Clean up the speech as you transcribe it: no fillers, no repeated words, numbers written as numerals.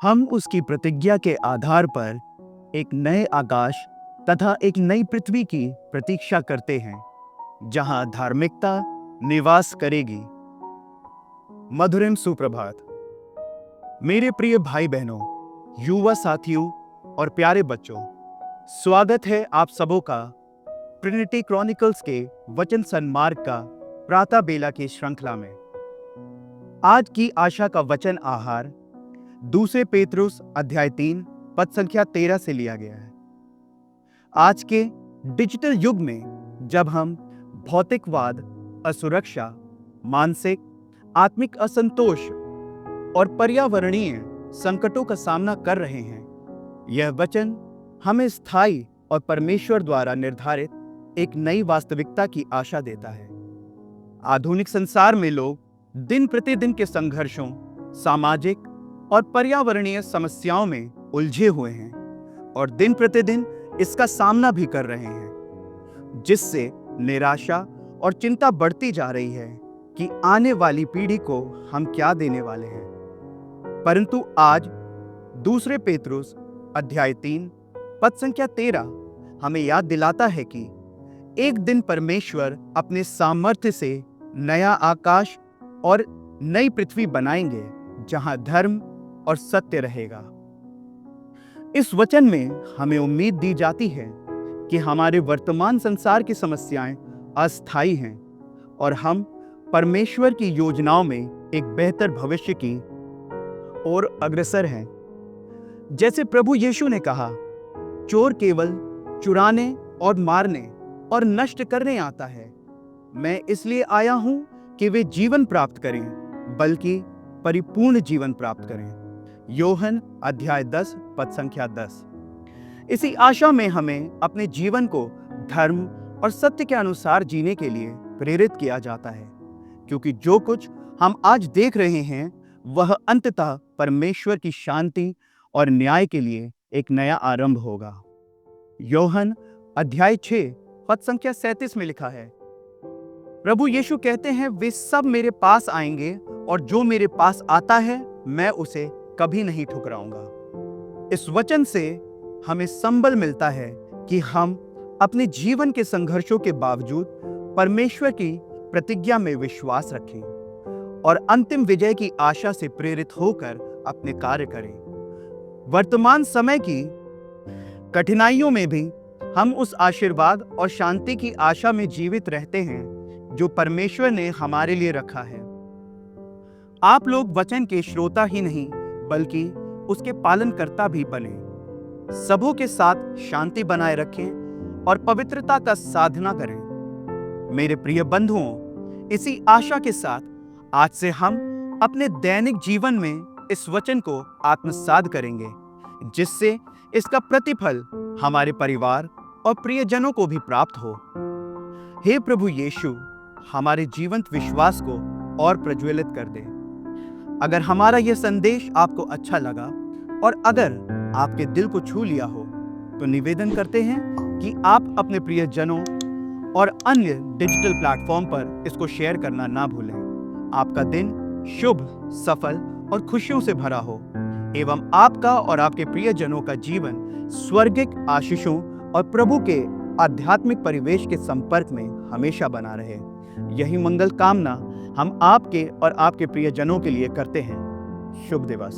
हम उसकी प्रतिज्ञा के आधार पर एक नए आकाश तथा एक नई पृथ्वी की प्रतीक्षा करते हैं, जहां धार्मिकता निवास करेगी। मधुरिम सुप्रभात। मेरे प्रिय भाई बहनों, युवा साथियों और प्यारे बच्चों, स्वागत है आप सबों का ट्रिनिटी क्रॉनिकल्स के वचन सन्मार्ग का प्रातः बेला की श्रृंखला में। आज की आशा का वचन आहार दूसरे पेतरुस अध्याय 3 पद संख्या 13 से लिया गया है। आज के डिजिटल युग में जब हम भौतिकवाद, असुरक्षा, मानसिक आत्मिक असंतोष और पर्यावरणीय संकटों का सामना कर रहे हैं, यह वचन हमें स्थायी और परमेश्वर द्वारा निर्धारित एक नई वास्तविकता की आशा देता है। आधुनिक संसार में लोग दिन प्रतिदिन के संघर्षों, सामाजिक और पर्यावरणीय समस्याओं में उलझे हुए हैं और दिन प्रतिदिन इसका सामना भी कर रहे हैं, जिससे निराशा और चिंता बढ़ती जा रही है कि आने वाली पीढ़ी को हम क्या देने वाले हैं। परंतु आज दूसरे पेतरुस अध्याय 3 पद संख्या 13 हमें याद दिलाता है कि एक दिन परमेश्वर अपने सामर्थ्य से नया आकाश और नई पृथ्वी बनाएंगे, जहां धर्म और सत्य रहेगा। इस वचन में हमें उम्मीद दी जाती है कि हमारे वर्तमान संसार की समस्याएं अस्थायी हैं और हम परमेश्वर की योजनाओं में एक बेहतर भविष्य की ओर अग्रसर हैं। जैसे प्रभु यीशु ने कहा, चोर केवल चुराने और मारने और नष्ट करने आता है, मैं इसलिए आया हूं कि वे जीवन प्राप्त करें, बल्कि परिपूर्ण जीवन प्राप्त करें। योहन अध्याय 10 पद संख्या 10। इसी आशा में हमें अपने जीवन को धर्म और सत्य के अनुसार जीने के लिए प्रेरित किया जाता है, क्योंकि जो कुछ हम आज देख रहे हैं वह अंततः परमेश्वर की शांति और न्याय के लिए एक नया आरंभ होगा। योहन अध्याय 6 पद संख्या 37 में लिखा है, प्रभु यीशु कहते हैं, वे सब मेरे पास आएंगे और जो मेरे पास आता है मैं उसे कभी नहीं ठुकराऊंगा। इस वचन से हमें संबल मिलता है कि हम अपने जीवन के संघर्षों के बावजूद परमेश्वर की प्रतिज्ञा में विश्वास रखें और अंतिम विजय की आशा से प्रेरित होकर अपने कार्य करें। वर्तमान समय की कठिनाइयों में भी हम उस आशीर्वाद और शांति की आशा में जीवित रहते हैं जो परमेश्वर ने हमारे लिए रखा है। आप लोग वचन के श्रोता ही नहीं बल्कि उसके पालनकर्ता भी बने। सबों के साथ शांति बनाए रखें और पवित्रता का साधना करें। मेरे प्रिय बंधुओं, इसी आशा के साथ आज से हम अपने दैनिक जीवन में इस वचन को आत्मसात करेंगे, जिससे इसका प्रतिफल हमारे परिवार और प्रियजनों को भी प्राप्त हो। हे प्रभु यीशु, हमारे जीवंत विश्वास को और प्रज्वलित कर दे। अगर हमारा यह संदेश आपको अच्छा लगा और अगर आपके दिल को छू लिया हो, तो निवेदन करते हैं कि आप अपने प्रियजनों और अन्य डिजिटल प्लेटफॉर्म पर इसको शेयर करना ना भूलें। आपका दिन शुभ, सफल और खुशियों से भरा हो एवं आपका और आपके प्रियजनों का जीवन स्वर्गिक आशीषों और प्रभु के आध्यात्मिक परिवेश के संपर्क में हमेशा बना रहे। यही मंगल कामना हम आपके और आपके प्रियजनों के लिए करते हैं। शुभ दिवस।